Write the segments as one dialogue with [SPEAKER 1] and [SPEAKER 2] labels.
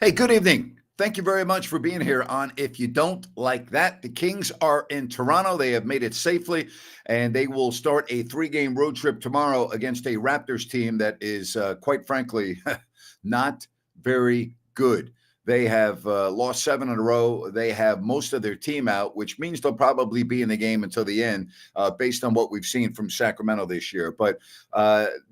[SPEAKER 1] Hey, good evening. Thank you very much for being here on If You Don't Like That. The Kings are in Toronto. They have made it safely, and they will start a three-game road trip tomorrow against a Raptors team that is, quite frankly, not very good. They have lost seven in a row. They have most of their team out, which means they'll probably be in the game until the end, based on what we've seen from Sacramento this year. But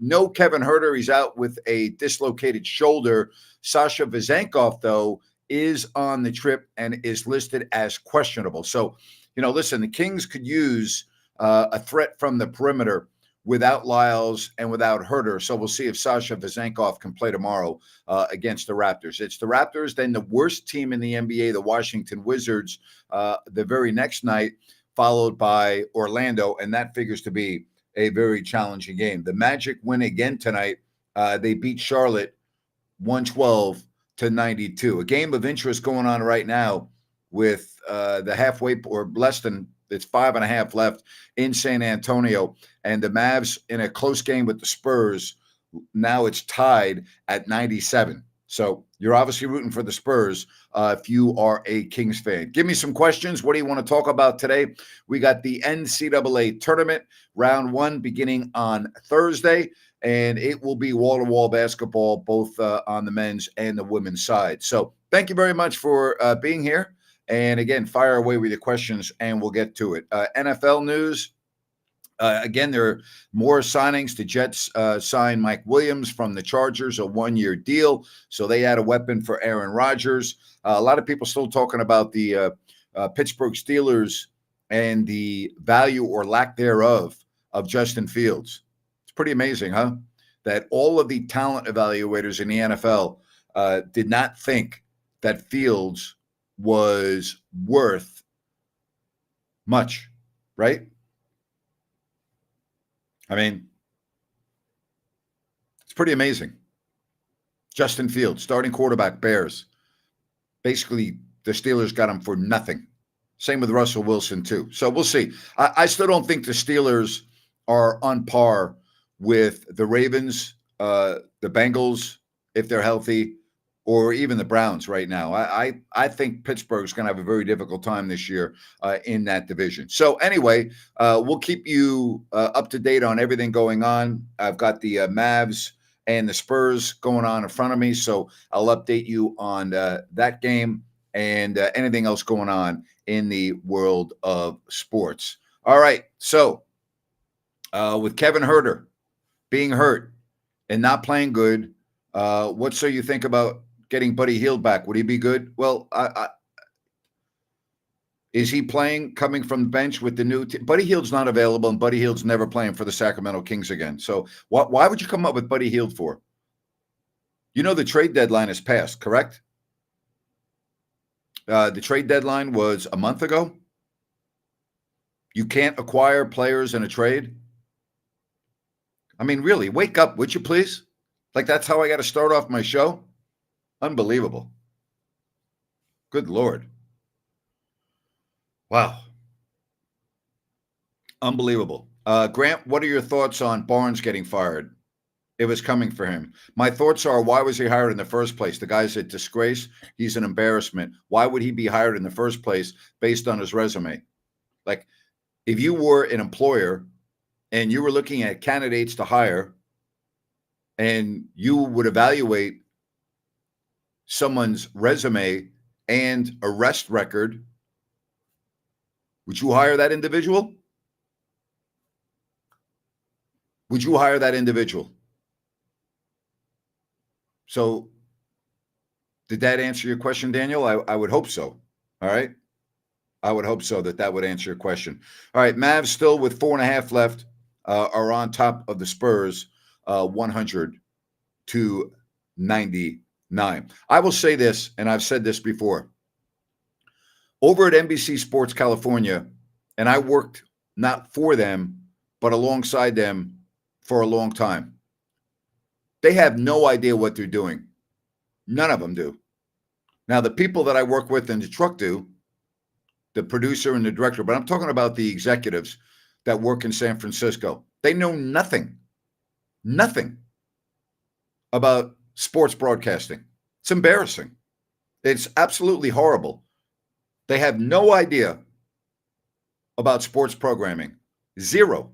[SPEAKER 1] no Kevin Huerter. He's out with a dislocated shoulder. Sasha Vezenkov, though, is on the trip and is listed as questionable. So, listen, the Kings could use a threat from the perimeter without Lyles and without Huerter. So we'll see if Sasha Vezenkov can play tomorrow against the Raptors. It's the Raptors, then the worst team in the NBA, the Washington Wizards, the very next night, followed by Orlando, and that figures to be a very challenging game. The Magic win again tonight. They beat Charlotte 112-92. A game of interest going on right now with the halfway or less than it's 5.5 left in San Antonio, and the Mavs in a close game with the Spurs. Now it's tied at 97. So you're obviously rooting for the Spurs if you are a Kings fan. Give me some questions. What do you want to talk about today? We got the NCAA tournament, round one, beginning on Thursday, and it will be wall-to-wall basketball, both on the men's and the women's side. So thank you very much for being here. And again, fire away with your questions, and we'll get to it. NFL news. Again, there are more signings. The Jets signed Mike Williams from the Chargers, a one-year deal. So they had a weapon for Aaron Rodgers. A lot of people still talking about the Pittsburgh Steelers and the value or lack thereof of Justin Fields. It's pretty amazing, huh? That all of the talent evaluators in the NFL did not think that Fields was worth much, right? I mean, it's pretty amazing. Justin Fields, starting quarterback, Bears. Basically, the Steelers got him for nothing. Same with Russell Wilson, too. So we'll see. I still don't think the Steelers are on par with the Ravens, the Bengals, if they're healthy, or even the Browns right now. I think Pittsburgh's going to have a very difficult time this year in that division. So anyway, we'll keep you up to date on everything going on. I've got the Mavs and the Spurs going on in front of me, so I'll update you on that game and anything else going on in the world of sports. All right, so with Kevin Huerter being hurt and not playing good, what so you think about getting Buddy Hield back? Would he be good? Well, is he playing coming from the bench with the new team? Buddy Hield's not available, and Buddy Hield's never playing for the Sacramento Kings again. So why would you come up with Buddy Hield for? You know the trade deadline is passed, correct? The trade deadline was a month ago. You can't acquire players in a trade. I mean, really, wake up, would you please? Like, that's how I got to start off my show? Unbelievable. Good Lord. Wow. Unbelievable. Grant, what are your thoughts on Barnes getting fired? It was coming for him. My thoughts are, why was he hired in the first place? The guy's a disgrace. He's an embarrassment. Why would he be hired in the first place based on his resume? Like, if you were an employer and you were looking at candidates to hire and you would evaluate someone's resume and arrest record, would you hire that individual? Would you hire that individual? So did that answer your question, Daniel? I would hope so. All right. I would hope so that would answer your question. All right. Mavs still with 4.5 left are on top of the Spurs, 100-99. I will say this, and I've said this before. Over at NBC Sports California, and I worked not for them, but alongside them for a long time. They have no idea what they're doing. None of them do. Now, the people that I work with in the truck do, the producer and the director, but I'm talking about the executives that work in San Francisco. They know nothing about sports broadcasting. It's embarrassing. It's absolutely horrible. They have no idea about sports programming. Zero.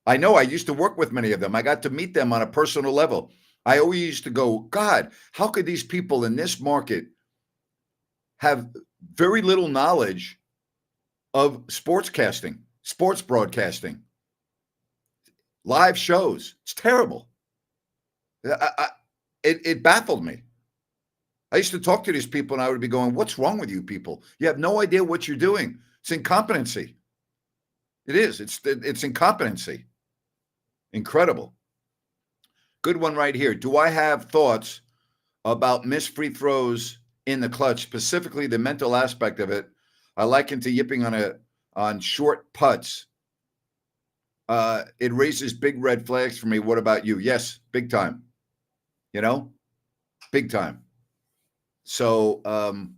[SPEAKER 1] I know I used to work with many of them. I got to meet them on a personal level. I always used to go, God, how could these people in this market have very little knowledge of sportscasting, sports broadcasting, live shows? It's terrible. It baffled me. I used to talk to these people and I would be going, what's wrong with you people? You have no idea what you're doing. It's incompetency. It is. It's incompetency. Incredible. Good one right here. Do I have thoughts about missed free throws in the clutch, specifically the mental aspect of it? I liken to yipping on short putts. It raises big red flags for me. What about you? Yes, big time. You know, big time. So I'm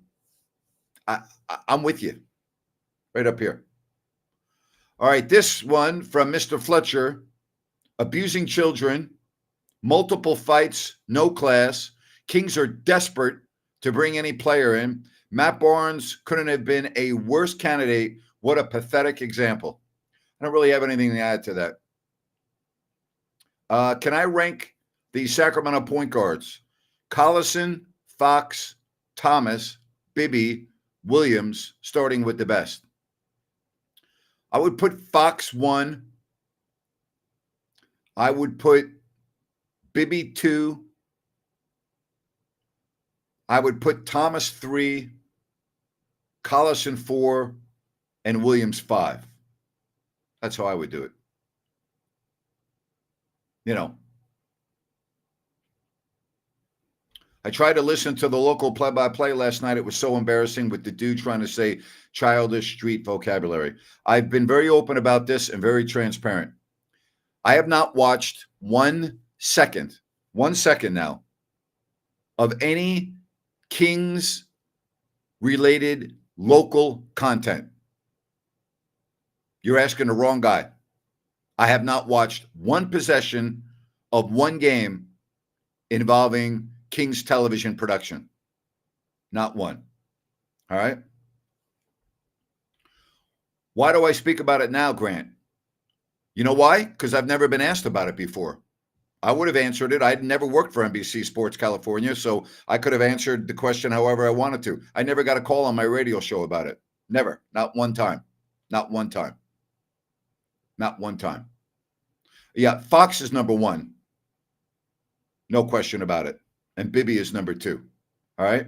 [SPEAKER 1] with you right up here. All right, this one from Mr. Fletcher. Abusing children, multiple fights, no class. Kings are desperate to bring any player in. Matt Barnes couldn't have been a worse candidate. What a pathetic example. I don't really have anything to add to that. Can I rank the Sacramento point guards? Collison, Fox, Thomas, Bibby, Williams, starting with the best. I would put Fox 1. I would put Bibby 2. I would put Thomas 3, Collison 4, and Williams 5. That's how I would do it. You know, I tried to listen to the local play-by-play last night. It was so embarrassing with the dude trying to say childish street vocabulary. I've been very open about this and very transparent. I have not watched 1 second now, of any Kings-related local content. You're asking the wrong guy. I have not watched one possession of one game involving Kings television production. Not one. All right? Why do I speak about it now, Grant? You know why? Because I've never been asked about it before. I would have answered it. I'd never worked for NBC Sports California, so I could have answered the question however I wanted to. I never got a call on my radio show about it. Never. Not one time. Not one time. Not one time. Yeah, Fox is number 1. No question about it. And Bibby is number 2. All right?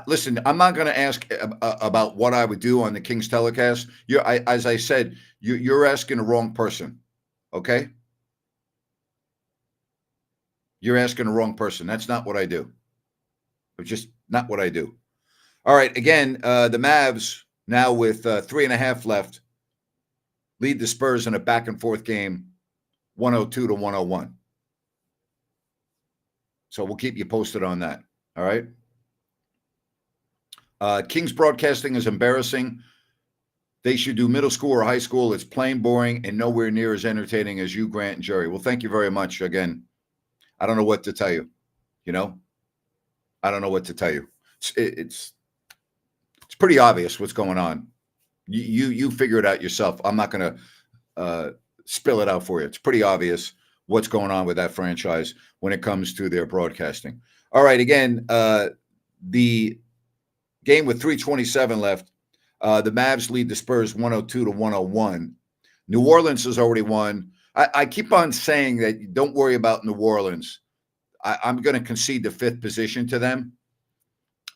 [SPEAKER 1] Listen, I'm not going to ask about what I would do on the Kings telecast. As I said, you're asking the wrong person, okay? You're asking the wrong person. That's not what I do. It's just not what I do. All right, again, the Mavs, now with 3.5 left, lead the Spurs in a back-and-forth game, 102-101. So we'll keep you posted on that, all right? Kings broadcasting is embarrassing. They should do middle school or high school. It's plain boring and nowhere near as entertaining as you, Grant, and Jerry. Well, thank you very much. Again, I don't know what to tell you. You know, I don't know what to tell you. It's pretty obvious what's going on. You figure it out yourself. I'm not going to spill it out for you. It's pretty obvious what's going on with that franchise when it comes to their broadcasting. All right, again, the game with 3:27 left. The Mavs lead the Spurs 102-101. New Orleans has already won. I keep on saying that don't worry about New Orleans. I'm going to concede the 5th position to them.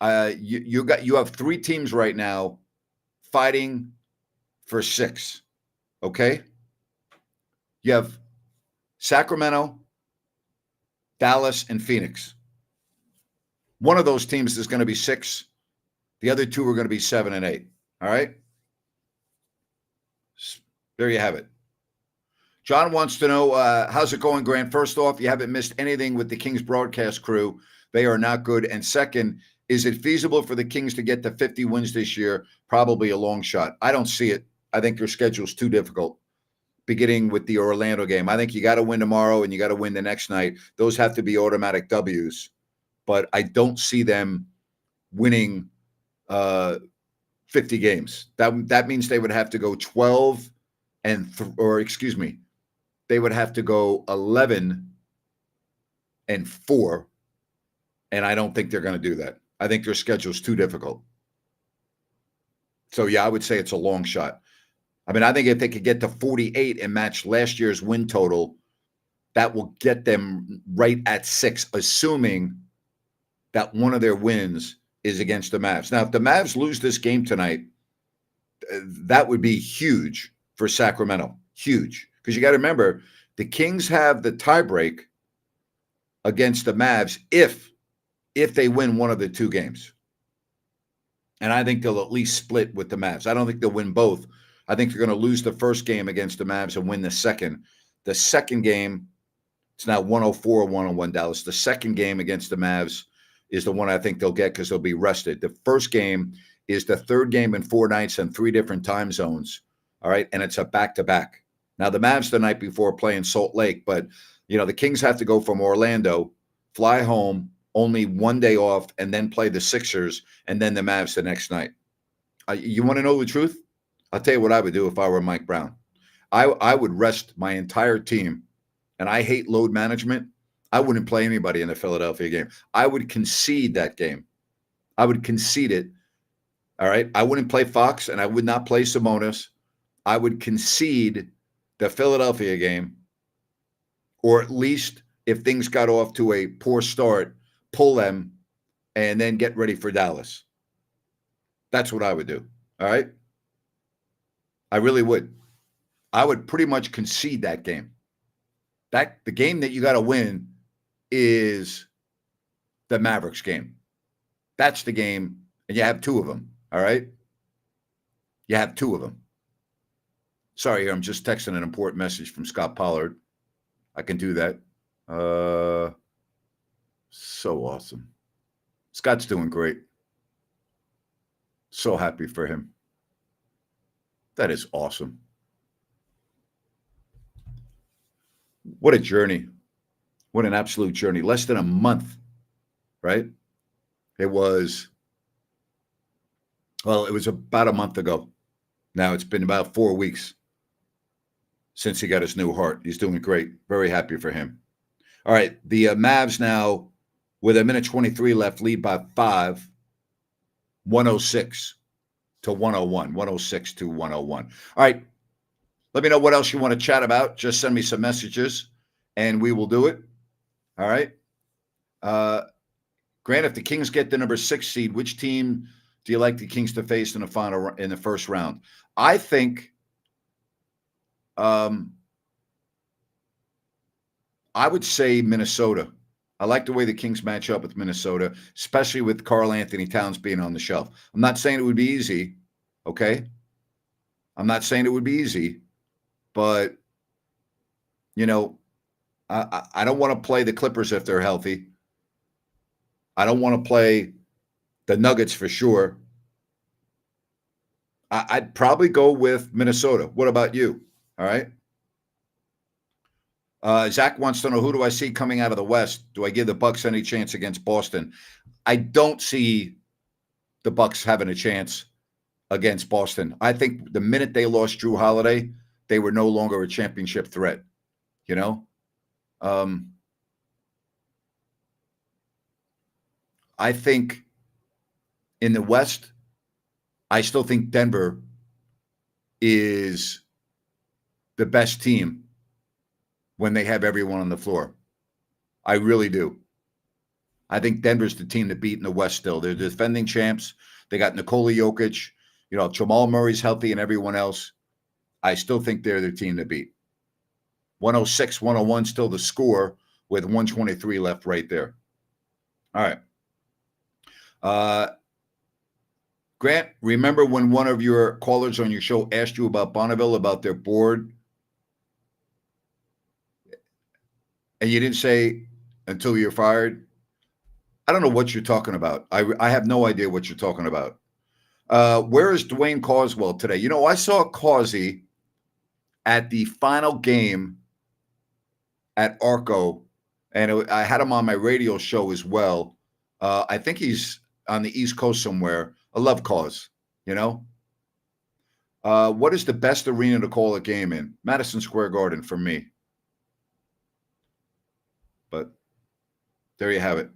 [SPEAKER 1] You have 3 teams right now fighting for 6. Okay? You have Sacramento, Dallas, and Phoenix. One of those teams is going to be 6. The other 2 are going to be 7 and 8. All right? There you have it. John wants to know, how's it going, Grant? First off, you haven't missed anything with the Kings broadcast crew. They are not good. And second, is it feasible for the Kings to get to 50 wins this year? Probably a long shot. I don't see it. I think their schedule's too difficult. beginning with the Orlando game. I think you got to win tomorrow and you got to win the next night. Those have to be automatic W's. But I don't see them winning 50 games. That means they would have to go 12 or excuse me, they would have to go 11-4, and I don't think they're going to do that. I think their schedule's too difficult. So yeah, I would say it's a long shot. I mean, I think if they could get to 48 and match last year's win total, that will get them right at 6, assuming that one of their wins is against the Mavs. Now, if the Mavs lose this game tonight, that would be huge for Sacramento. Huge. Because you got to remember, the Kings have the tiebreak against the Mavs if they win one of the 2 games. And I think they'll at least split with the Mavs. I don't think they'll win both. I think they're going to lose the first game against the Mavs and win the second. The second game, it's now 104-101 Dallas. The second game against the Mavs is the one I think they'll get because they'll be rested. The first game is the third game in 4 nights and 3 different time zones. All right. And it's a back-to-back. Now, the Mavs the night before play in Salt Lake, but, the Kings have to go from Orlando, fly home, only 1 day off, and then play the Sixers, and then the Mavs the next night. You want to know the truth? I'll tell you what I would do if I were Mike Brown. I would rest my entire team, and I hate load management. I wouldn't play anybody in the Philadelphia game. I would concede that game. I would concede it. All right? I wouldn't play Fox, and I would not play Sabonis. I would concede the Philadelphia game, or at least if things got off to a poor start, pull them and then get ready for Dallas. That's what I would do. All right? I really would. I would pretty much concede that game. The game that you got to win is the Mavericks game. That's the game, and you have 2 of them. All right? You have 2 of them. Sorry, I'm just texting an important message from Scott Pollard. I can do that. So awesome. Scott's doing great. So happy for him. That is awesome. What a journey. What an absolute journey. Less than a month, right? It was about a month ago. Now it's been about 4 weeks since he got his new heart. He's doing great. Very happy for him. All right, the Mavs now, with 1:23 left, lead by 5, 106 to 101, 106 to 101. All right, let me know what else you want to chat about. Just send me some messages, and we will do it. All right. Grant, if the Kings get the number 6 seed, which team do you like the Kings to face in the first round? I think I would say Minnesota. I like the way the Kings match up with Minnesota, especially with Karl Anthony Towns being on the shelf. I'm not saying it would be easy, okay? I'm not saying it would be easy, but, I don't want to play the Clippers if they're healthy. I don't want to play the Nuggets for sure. I'd probably go with Minnesota. What about you? All right. Zach wants to know, who do I see coming out of the West? Do I give the Bucks any chance against Boston? I don't see the Bucks having a chance against Boston. I think the minute they lost Drew Holiday, they were no longer a championship threat. I think in the West, I still think Denver is the best team when they have everyone on the floor. I really do. I think Denver's the team to beat in the West still. They're the defending champs. They got Nikola Jokic. Jamal Murray's healthy and everyone else. I still think they're the team to beat. 106, 101 still the score with 123 left right there. All right. Grant, remember when one of your callers on your show asked you about Bonneville, about their board? And you didn't say until you're fired? I don't know what you're talking about. I have no idea what you're talking about. Where is Dwayne Causewell today? I saw Causey at the final game at Arco, and I had him on my radio show as well. I think he's on the East Coast somewhere. A love cause, you know. What is the best arena to call a game in? Madison Square Garden for me. But there you have it.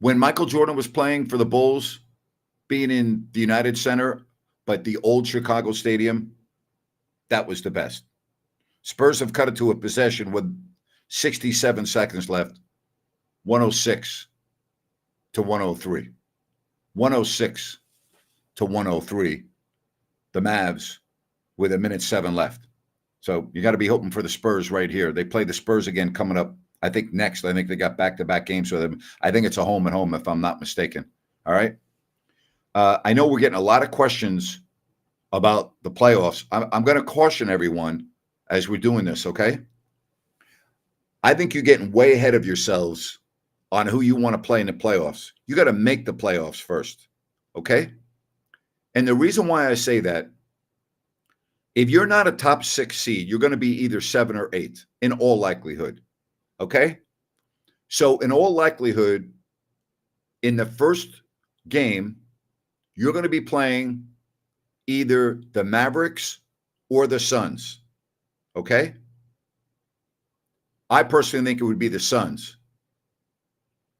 [SPEAKER 1] When Michael Jordan was playing for the Bulls, being in the United Center, but the old Chicago Stadium, that was the best. Spurs have cut it to a possession with 67 seconds left, 106 to 103. 106 to 103. The Mavs with 1:07 left. So you got to be hoping for the Spurs right here. They play the Spurs again coming up, I think, next. I think they got back-to-back games with them. I think it's a home and home, if I'm not mistaken. All right? I know we're getting a lot of questions about the playoffs. I'm going to caution everyone as we're doing this, okay? I think you're getting way ahead of yourselves on who you want to play in the playoffs. You got to make the playoffs first, okay? And the reason why I say that, if you're not a top 6 seed, you're going to be either 7 or 8 in all likelihood, okay? So in all likelihood, in the first game, you're going to be playing either the Mavericks or the Suns, okay? I personally think it would be the Suns.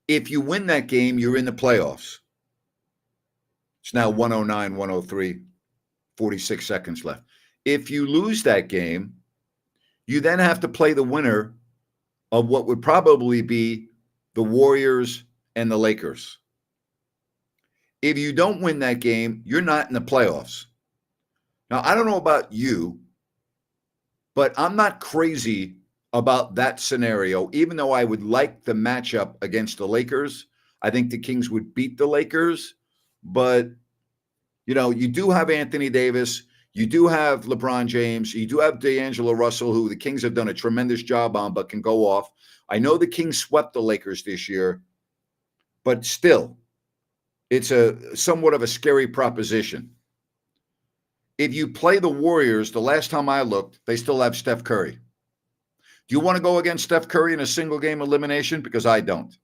[SPEAKER 1] If you win that game, you're in the playoffs. It's now 109, 103, 46 seconds left. If you lose that game, you then have to play the winner of what would probably be the Warriors and the Lakers. If you don't win that game, you're not in the playoffs. Now, I don't know about you, but I'm not crazy about that scenario, even though I would like the matchup against the Lakers. I think the Kings would beat the Lakers, but, you know, you do have Anthony Davis. You do have LeBron James. You do have D'Angelo Russell, who the Kings have done a tremendous job on, but can go off. I know the Kings swept the Lakers this year, but still, it's a somewhat of a scary proposition. If you play the Warriors, the last time I looked, they still have Steph Curry. Do you want to go against Steph Curry in a single game elimination? Because I don't.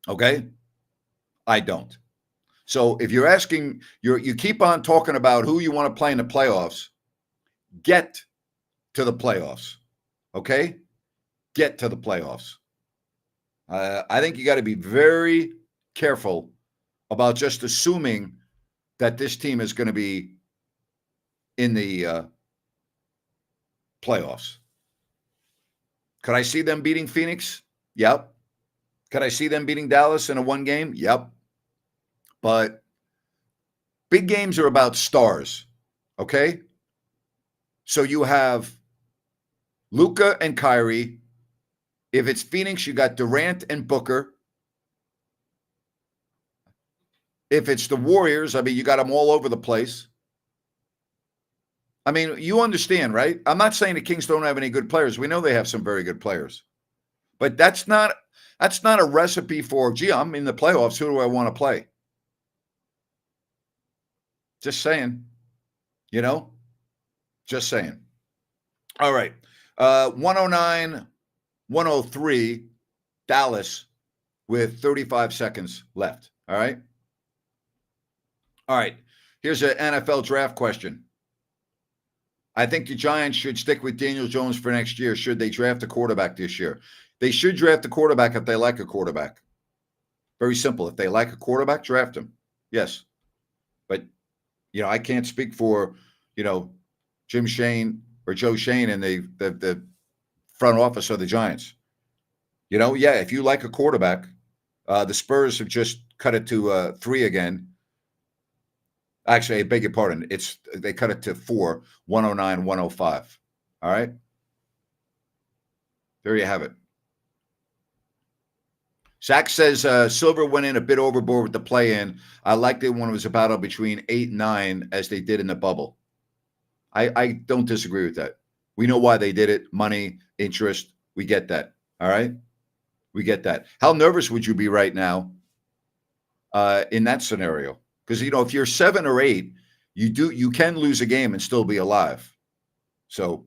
[SPEAKER 1] Okay? I don't. So if you're asking, you keep on talking about who you want to play in the playoffs, get to the playoffs. Okay? Get to the playoffs. I think you got to be very careful about just assuming that this team is going to be in the playoffs. Could I see them beating Phoenix? Yep. Could I see them beating Dallas in a one game? Yep. But big games are about stars, okay? So you have Luka and Kyrie. If it's Phoenix, you got Durant and Booker. If it's the Warriors, I mean, you got them all over the place. I mean, you understand, right? I'm not saying the Kings don't have any good players. We know they have some very good players. But that's not a recipe for, gee, I'm in the playoffs. Who do I want to play? Just saying, you know, just saying. All right. 109, 103, Dallas with 35 seconds left. All right. All right. Here's an NFL draft question. I think the Giants should stick with Daniel Jones for next year. Should they draft a quarterback this year? They should draft a quarterback if they like a quarterback. Very simple. If they like a quarterback, draft him. Yes. But, you know, I can't speak for, you know, Jim Shane or Joe Shane and the front office of the Giants. You know, yeah, if you like a quarterback, the Spurs have just cut it to 3 again. Actually, I beg your pardon. They cut it to 4, 109, 105. All right. There you have it. Zach says Silver went in a bit overboard with the play-in. I liked it when it was a battle between 8 and 9 as they did in the bubble. I don't disagree with that. We know why they did it. Money, interest. We get that. All right. We get that. How nervous would you be right now in that scenario? Because, you know, if you're 7 or 8, You can lose a game and still be alive. So,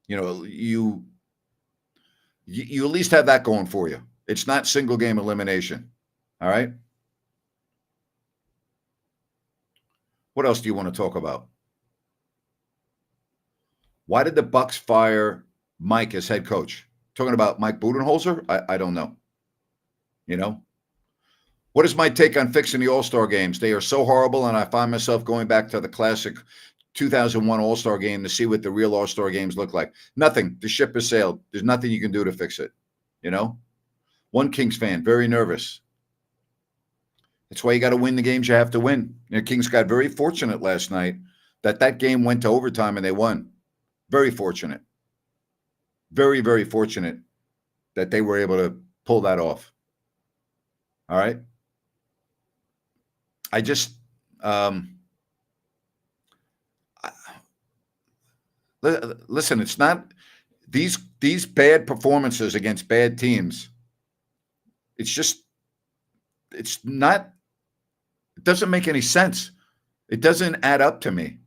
[SPEAKER 1] you at least have that going for you. It's not single game elimination. All right. What else do you want to talk about? Why did the Bucks fire Mike as head coach? Talking about Mike Budenholzer? I don't know. What is my take on fixing the All-Star games? They are so horrible, and I find myself going back to the classic 2001 All-Star game to see what the real All-Star games look like. Nothing. The ship has sailed. There's nothing you can do to fix it. One Kings fan, very nervous. That's why you got to win the games you have to win. Kings got very fortunate last night that game went to overtime and they won. Very fortunate. Very, very fortunate that they were able to pull that off. All right. I just listen. It's not these bad performances against bad teams. It's not. It doesn't make any sense. It doesn't add up to me.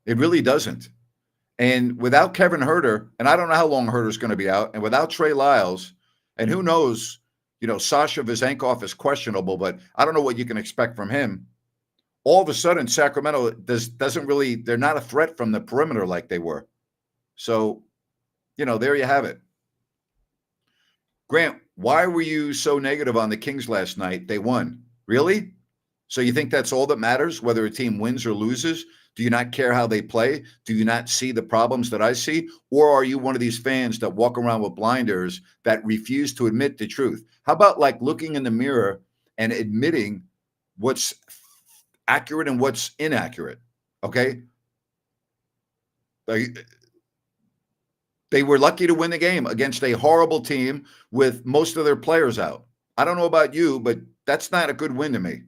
[SPEAKER 1] It really doesn't. And without Kevin Huerter, and I don't know how long Herter's going to be out, and without Trey Lyles, and who knows. Sasha Vezenkov is questionable, but I don't know what you can expect from him. All of a sudden, Sacramento they're not a threat from the perimeter like they were. So, there you have it. Grant, why were you so negative on the Kings last night? They won. Really? So you think that's all that matters, whether a team wins or loses? Do you not care how they play? Do you not see the problems that I see? Or are you one of these fans that walk around with blinders that refuse to admit the truth? How about looking in the mirror and admitting what's accurate and what's inaccurate? Okay. They were lucky to win the game against a horrible team with most of their players out. I don't know about you, but that's not a good win to me,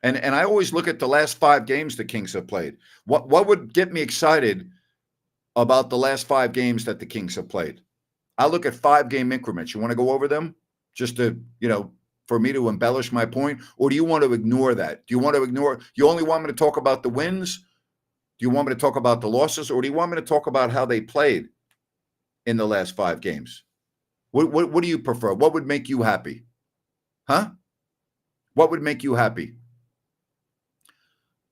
[SPEAKER 1] And I always look at the last 5 games the Kings have played. What would get me excited about the last 5 games that the Kings have played? I look at 5-game increments. You want to go over them just to, for me to embellish my point? Or do you want to ignore that? Do you want to ignore? You only want me to talk about the wins? Do you want me to talk about the losses? Or do you want me to talk about how they played in the last 5 games? What do you prefer? What would make you happy? Huh? What would make you happy?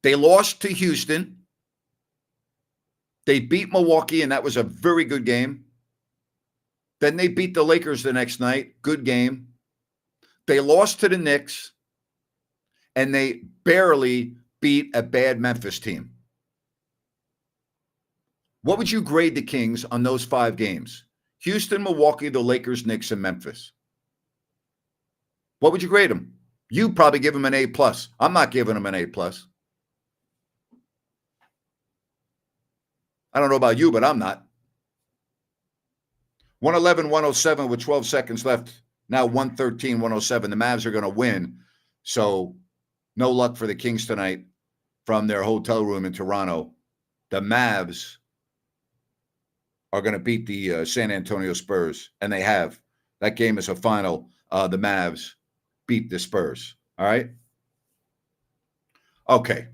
[SPEAKER 1] They lost to Houston. They beat Milwaukee, and that was a very good game. Then they beat the Lakers the next night. Good game. They lost to the Knicks, and they barely beat a bad Memphis team. What would you grade the Kings on those 5 games? Houston, Milwaukee, the Lakers, Knicks, and Memphis. What would you grade them? You probably give them an A+. I'm not giving them an A+. I don't know about you, but I'm not. 111-107 with 12 seconds left. Now 113-107. The Mavs are going to win. So no luck for the Kings tonight from their hotel room in Toronto. The Mavs are going to beat the San Antonio Spurs, and they have. That game is a final. The Mavs beat the Spurs. All right? Okay.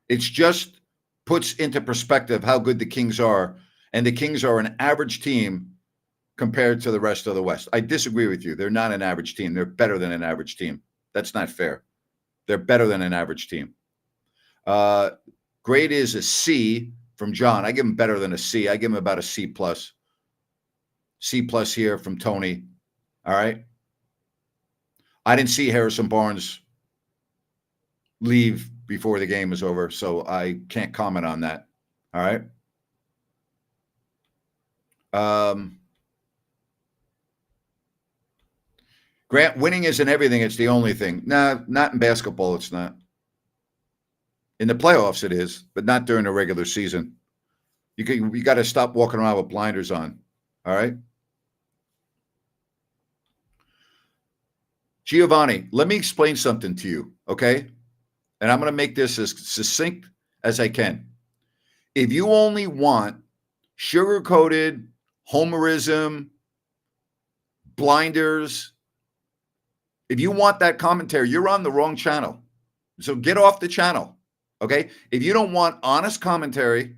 [SPEAKER 1] It's just puts into perspective how good the Kings are, and the Kings are an average team compared to the rest of the West. I disagree with you. They're not an average team. They're better than an average team. That's not fair. They're better than an average team. Grade is a C from John. I give him better than a C. I give him about a C+. C+ here from Tony. All right. I didn't see Harrison Barnes leave before the game was over, so I can't comment on that. All right. Grant, winning isn't everything. It's the only thing. No, not in basketball. It's not. In the playoffs, it is, but not during the regular season. You got to stop walking around with blinders on. All right. Giovanni, let me explain something to you, okay? And I'm going to make this as succinct as I can. If you only want sugar-coated, homerism, blinders, if you want that commentary, you're on the wrong channel. So get off the channel, Okay. If you don't want honest commentary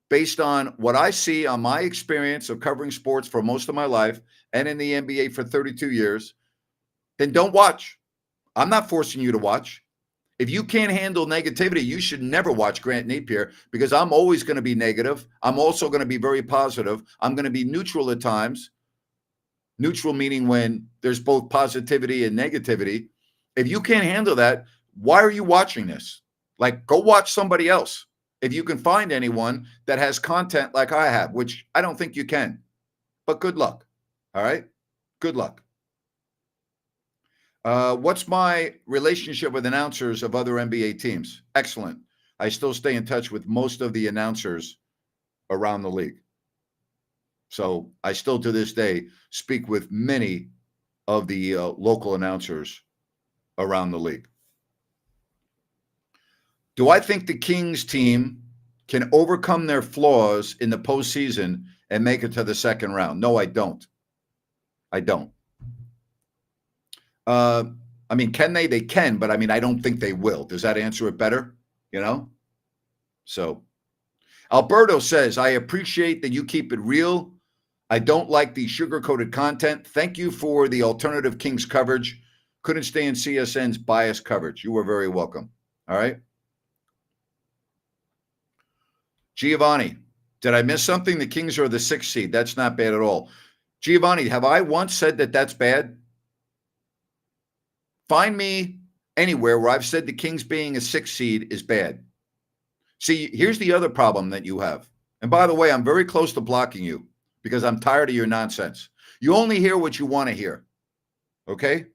[SPEAKER 1] based on what I see on my experience of covering sports for most of my life and in the NBA for 32 years, then don't watch. I'm not forcing you to watch. If you can't handle negativity, you should never watch Grant Napier because I'm always going to be negative. I'm also going to be very positive. I'm going to be neutral at times. Neutral meaning when there's both positivity and negativity. If you can't handle that, why are you watching this? Like, go watch somebody else. If you can find anyone that has content like I have, which I don't think you can, but good luck. All right. Good luck. What's my relationship with announcers of other NBA teams? Excellent. I still stay in touch with most of the announcers around the league. So I still to this day speak with many of the local announcers around the league. Do I think the Kings team can overcome their flaws in the postseason and make it to the second round? No, I don't. I don't. I mean, can they? They can, but I mean, I don't think they will. Does that answer it better? You know? So Alberto says, I appreciate that you keep it real. I don't like the sugar-coated content. Thank you for the alternative Kings coverage. Couldn't stay in CSN's biased coverage. You are very welcome. All right. Giovanni, did I miss something? The Kings are the 6th seed. That's not bad at all. Giovanni, have I once said that that's bad? Find me anywhere where I've said the Kings being a 6th seed is bad. See, here's the other problem that you have. And by the way, I'm very close to blocking you because I'm tired of your nonsense. You only hear what you want to hear. Okay?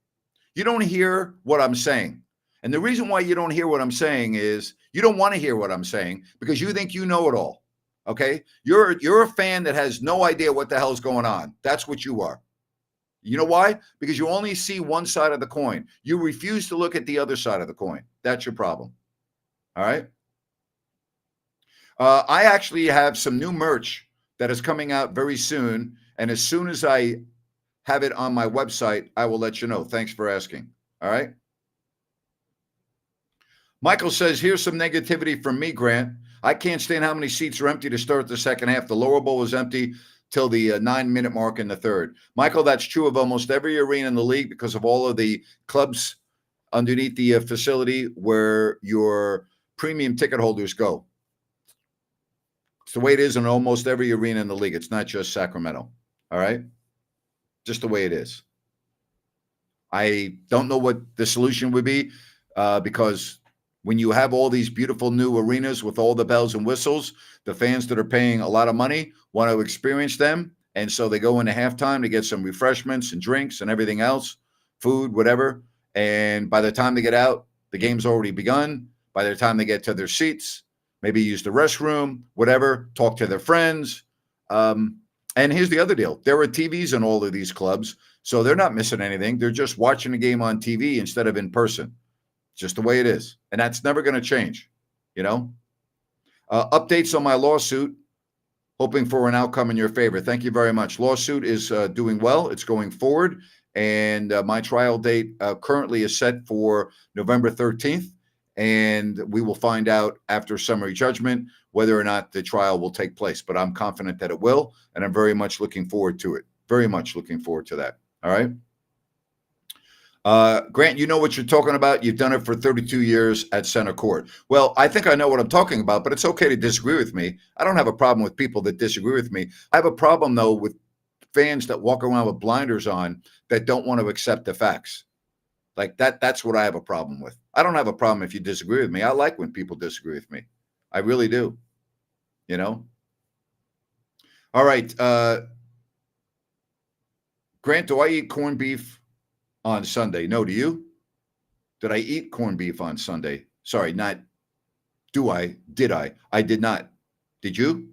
[SPEAKER 1] You don't hear what I'm saying. And the reason why you don't hear what I'm saying is you don't want to hear what I'm saying because you think you know it all. Okay? You're a fan that has no idea what the hell's going on. That's what you are. You know why? Because you only see one side of the coin. You refuse to look at the other side of the coin. That's your problem. All right? I actually have some new merch that is coming out very soon. And as soon as I have it on my website, I will let you know. Thanks for asking. All right. Michael says, here's some negativity from me, Grant. I can't stand how many seats are empty to start the second half. The lower bowl was empty till the 9-minute mark in the third. Michael, that's true of almost every arena in the league because of all of the clubs underneath the facility where your premium ticket holders go. It's the way it is in almost every arena in the league. It's not just Sacramento. All right. Just the way it is. I don't know what the solution would be because when you have all these beautiful new arenas with all the bells and whistles, the fans that are paying a lot of money want to experience them. And so they go into halftime to get some refreshments and drinks and everything else, food, whatever. And by the time they get out, the game's already begun. By the time they get to their seats, maybe use the restroom, whatever, talk to their friends. And here's the other deal. There are TVs in all of these clubs, so they're not missing anything. They're just watching the game on TV instead of in person. Just the way it is. And that's never going to change, you know? Updates on my lawsuit, hoping for an outcome in your favor. Thank you very much. Lawsuit is doing well. It's going forward. And my trial date currently is set for November 13th. And we will find out after summary judgment whether or not the trial will take place. But I'm confident that it will. And I'm very much looking forward to it. Very much looking forward to that. All right. Grant, you know what you're talking about. You've done it for 32 years at center court. Well, I think I know what I'm talking about, but it's okay to disagree with me. I don't have a problem with people that disagree with me. I have a problem, though, with fans that walk around with blinders on that don't want to accept the facts. Like that's what I have a problem with. I don't have a problem if you disagree with me. I like when people disagree with me. I really do. You know? All right. Grant, do I eat corned beef on Sunday? No, do you? Did I eat corned beef on Sunday? Sorry, not do I? Did I? I did not. Did you?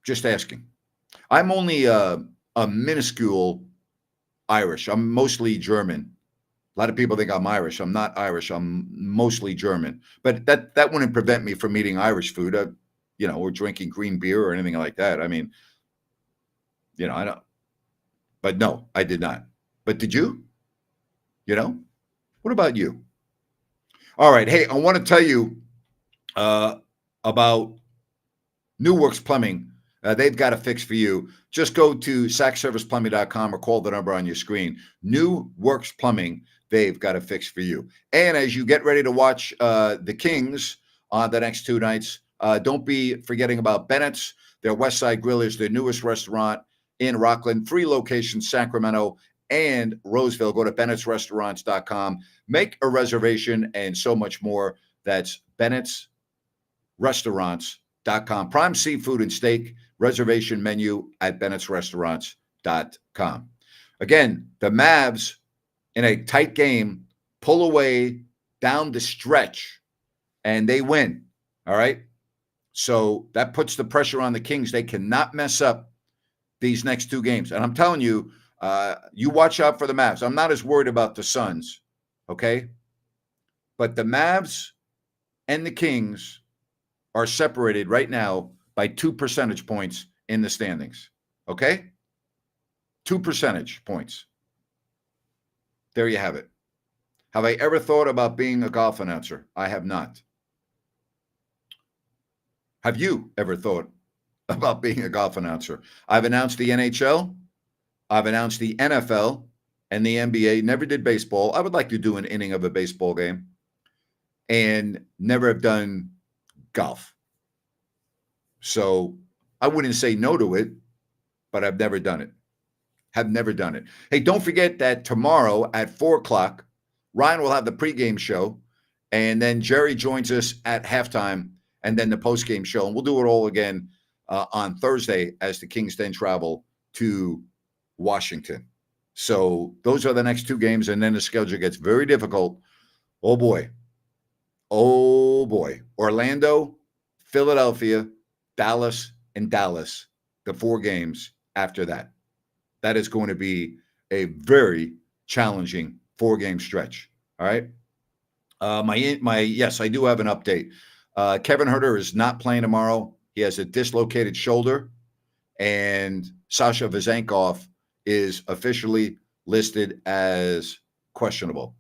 [SPEAKER 1] Just asking. I'm only a minuscule Irish. I'm mostly German. A lot of people think I'm Irish. I'm not Irish. I'm mostly German. But that wouldn't prevent me from eating Irish food, or drinking green beer or anything like that. I mean, I don't. But no, I did not. But did you? What about you? All right. Hey, I want to tell you about New Works Plumbing. They've got a fix for you. Just go to sackserviceplumbing.com or call the number on your screen. New Works Plumbing, they've got a fix for you. And as you get ready to watch the Kings on the next two nights, don't be forgetting about Bennett's. Their West Side Grill is their newest restaurant in Rockland. 3 locations, Sacramento and Roseville. Go to bennettsrestaurants.com. Make a reservation and so much more. That's bennettsrestaurants.com. Prime seafood and steak reservation menu at bennettsrestaurants.com. Again, the Mavs in a tight game pull away down the stretch and they win. All right. So that puts the pressure on the Kings. They cannot mess up these next 2 games. And I'm telling you, you watch out for the Mavs. I'm not as worried about the Suns. Okay. But the Mavs and the Kings are separated right now by 2 percentage points in the standings. Okay? 2 percentage points. There you have it. Have I ever thought about being a golf announcer? I have not. Have you ever thought about being a golf announcer? I've announced the NHL. I've announced the NFL and the NBA. Never did baseball. I would like to do an inning of a baseball game. And never have done golf. So I wouldn't say no to it, but I've never done it. Have never done it. Hey, don't forget that tomorrow at 4 o'clock, Ryan will have the pregame show, and then Jerry joins us at halftime, and then the postgame show. And we'll do it all again on Thursday as the Kings then travel to Washington. So those are the next 2 games, and then the schedule gets very difficult. Oh, boy. Oh, boy. Orlando, Philadelphia, Dallas, and Dallas, the 4 games after that. That is going to be a very challenging 4-game stretch. All right. Yes, I do have an update. Kevin Huerter is not playing tomorrow. He has a dislocated shoulder, and Sasha Vezenkov is officially listed as questionable.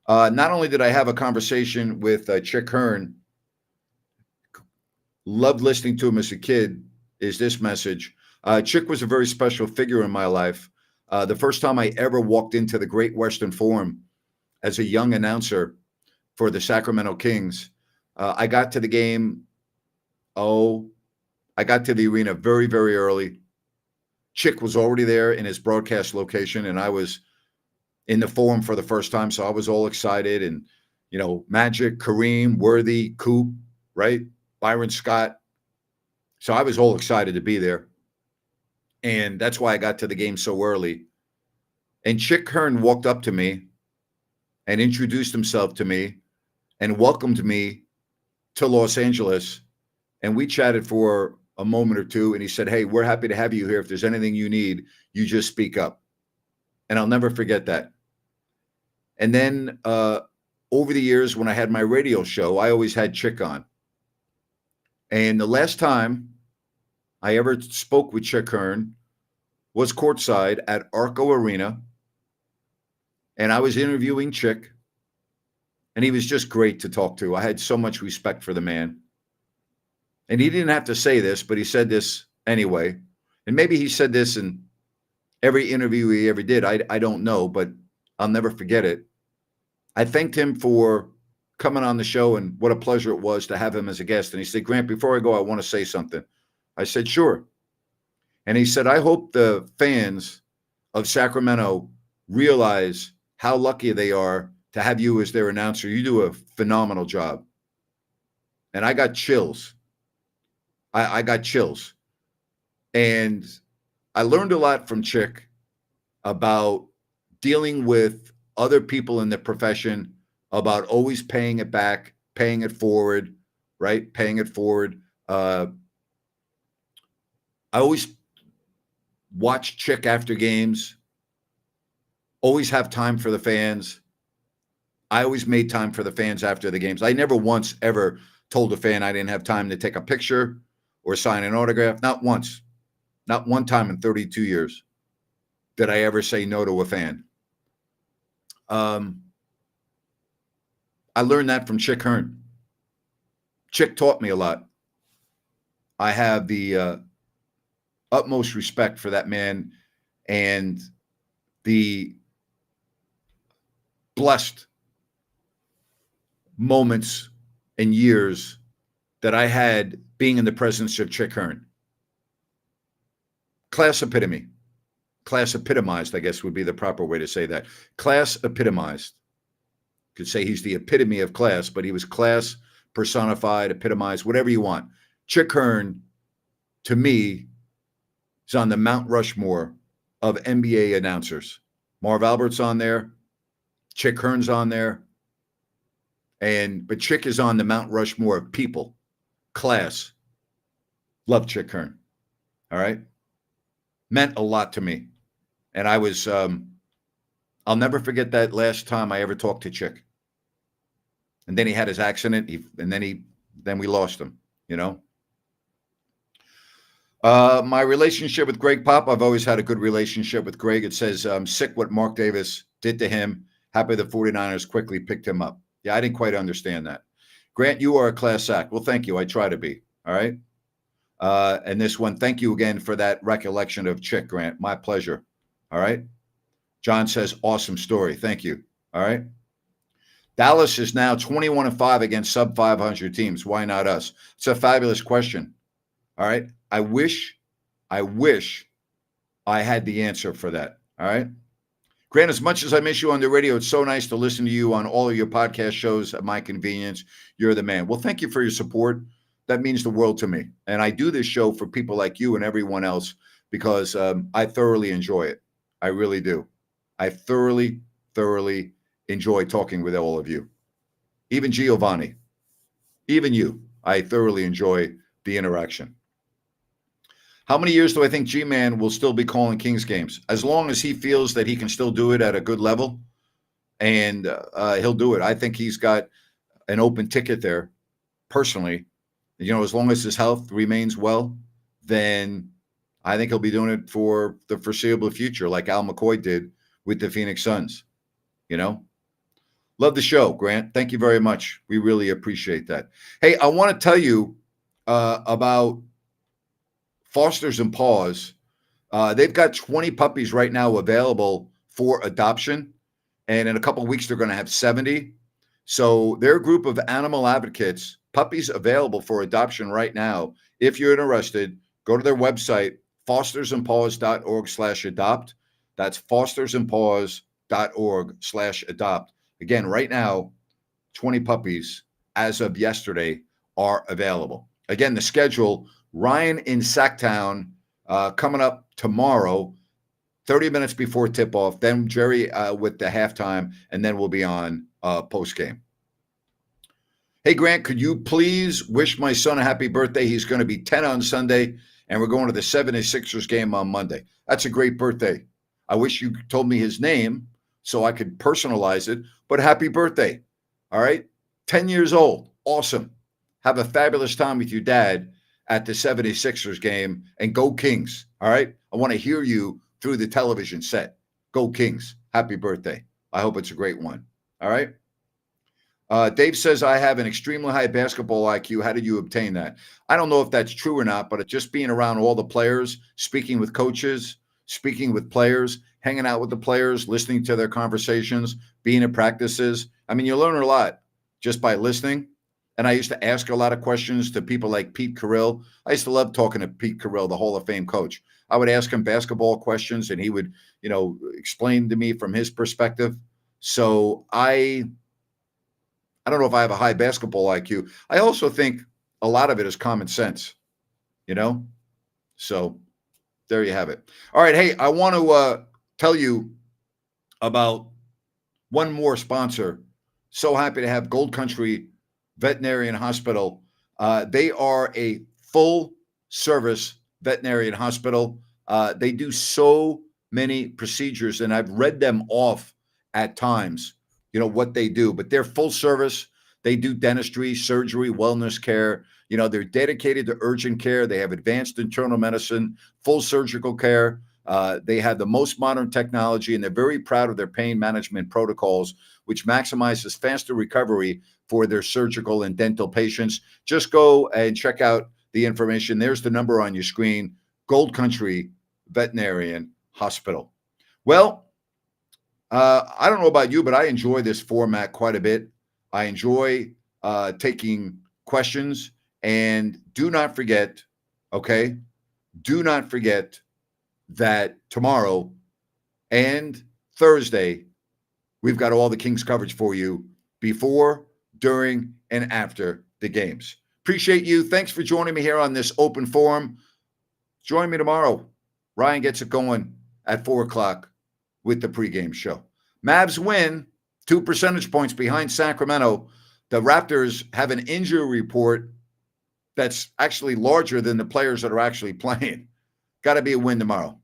[SPEAKER 1] Not only did I have a conversation with Chick Hearn, loved listening to him as a kid, is this message. Chick was a very special figure in my life. The first time I ever walked into the Great Western Forum as a young announcer for the Sacramento Kings, I got to the game. I got to the arena very, very early. Chick was already there in his broadcast location, and I was in the forum for the first time. So I was all excited, and, Magic, Kareem, Worthy, Coop, right? Byron Scott. So I was all excited to be there. And that's why I got to the game so early. And Chick Hearn walked up to me and introduced himself to me and welcomed me to Los Angeles. And we chatted for a moment or two. And he said, "Hey, we're happy to have you here. If there's anything you need, you just speak up." And I'll never forget that. And then over the years, when I had my radio show, I always had Chick on. And the last time I ever spoke with Chick Hearn was courtside at Arco Arena. And I was interviewing Chick. And he was just great to talk to. I had so much respect for the man. And he didn't have to say this, but he said this anyway. And maybe he said this in every interview he ever did. I don't know, but I'll never forget it. I thanked him for coming on the show, and what a pleasure it was to have him as a guest. And he said, "Grant, before I go, I want to say something." I said, "Sure." And he said, "I hope the fans of Sacramento realize how lucky they are to have you as their announcer. You do a phenomenal job." And I got chills. I got chills. And I learned a lot from Chick about dealing with other people in the profession, about always paying it back, paying it forward, right? Paying it forward. I always watch Chick after games, always have time for the fans. I always made time for the fans after the games. I never once ever told a fan I didn't have time to take a picture or sign an autograph. Not once. Not one time in 32 years did I ever say no to a fan. I learned that from Chick Hearn. Chick taught me a lot. I have the utmost respect for that man and the blessed moments and years that I had being in the presence of Chick Hearn. Class epitome. Class epitomized, I guess would be the proper way to say that. Class epitomized. Could say he's the epitome of class, but he was class personified, epitomized, whatever you want. Chick Hearn, to me, is on the Mount Rushmore of NBA announcers. Marv Albert's on there. Chick Hearn's on there. But Chick is on the Mount Rushmore of people. Class. Love Chick Hearn. All right. Meant a lot to me. And I was, I'll never forget that last time I ever talked to Chick. And then he had his accident. Then we lost him, you know. My relationship with Greg Pop, I've always had a good relationship with Greg. It says, I'm sick what Mark Davis did to him. Happy the 49ers quickly picked him up. Yeah, I didn't quite understand that. Grant, you are a class act. Well, thank you. I try to be. All right. And this one, thank you again for that recollection of Chick, Grant. My pleasure. All right. John says, awesome story. Thank you. All right. Dallas is now 21-5 against sub 500 teams. Why not us? It's a fabulous question. All right. I wish I had the answer for that. All right. Grant, as much as I miss you on the radio, it's so nice to listen to you on all of your podcast shows at my convenience. You're the man. Well, thank you for your support. That means the world to me. And I do this show for people like you and everyone else because I thoroughly enjoy it. I really do. I thoroughly enjoy talking with all of you. Even Giovanni, even you. I thoroughly enjoy the interaction. How many years do I think G-Man will still be calling Kings games? As long as he feels that he can still do it at a good level, and he'll do it. I think he's got an open ticket there, personally. You know, as long as his health remains well, then I think he'll be doing it for the foreseeable future, like Al McCoy did with the Phoenix Suns. You know? Love the show, Grant. Thank you very much. We really appreciate that. Hey, I want to tell you about Fosters and Paws. They've got 20 puppies right now available for adoption. And in a couple of weeks, they're going to have 70. So they're a group of animal advocates, puppies available for adoption right now. If you're interested, go to their website, fostersandpaws.org/adopt. That's fostersandpaws.org/adopt. Again, right now, 20 puppies as of yesterday are available. Again, the schedule, Ryan in Sacktown coming up tomorrow, 30 minutes before tip-off. Then Jerry with the halftime, and then we'll be on post-game. Hey, Grant, could you please wish my son a happy birthday? He's going to be 10 on Sunday, and we're going to the 76ers game on Monday. That's a great birthday. I wish you told me his name so I could personalize it, but happy birthday. All right? 10 years old. Awesome. Have a fabulous time with your dad at the 76ers game, and go Kings. All right? I want to hear you through the television set. Go Kings. Happy birthday. I hope it's a great one. All right? Dave says, I have an extremely high basketball IQ. How did you obtain that? I don't know if that's true or not, but it's just being around all the players, speaking with coaches, speaking with players, hanging out with the players, listening to their conversations, being at practices. I mean, you learn a lot just by listening. And I used to ask a lot of questions to people like Pete Carrill. I used to love talking to Pete Carrill, the Hall of Fame coach. I would ask him basketball questions, and he would, explain to me from his perspective. So I don't know if I have a high basketball IQ. I also think a lot of it is common sense, So there you have it. All right. Hey, I want to tell you about one more sponsor. So happy to have Gold Country Veterinarian Hospital. They are a full-service veterinarian hospital. They do so many procedures, and I've read them off at times, what they do. But they're full service. They do dentistry, surgery, wellness care. They're dedicated to urgent care. They have advanced internal medicine, full surgical care. They have the most modern technology, and they're very proud of their pain management protocols, which maximizes faster recovery for their surgical and dental patients. Just go and check out the information. There's the number on your screen, Gold Country Veterinarian Hospital. Well, I don't know about you, but I enjoy this format quite a bit. I enjoy taking questions. And do not forget, okay, do not forget that tomorrow and Thursday, we've got all the Kings coverage for you before, during, and after the games. Appreciate you. Thanks for joining me here on this open forum. Join me tomorrow. Ryan gets it going at 4 o'clock with the pregame show. Mavs win 2 percentage points behind Sacramento. The Raptors have an injury report that's actually larger than the players that are actually playing. Got to be a win tomorrow.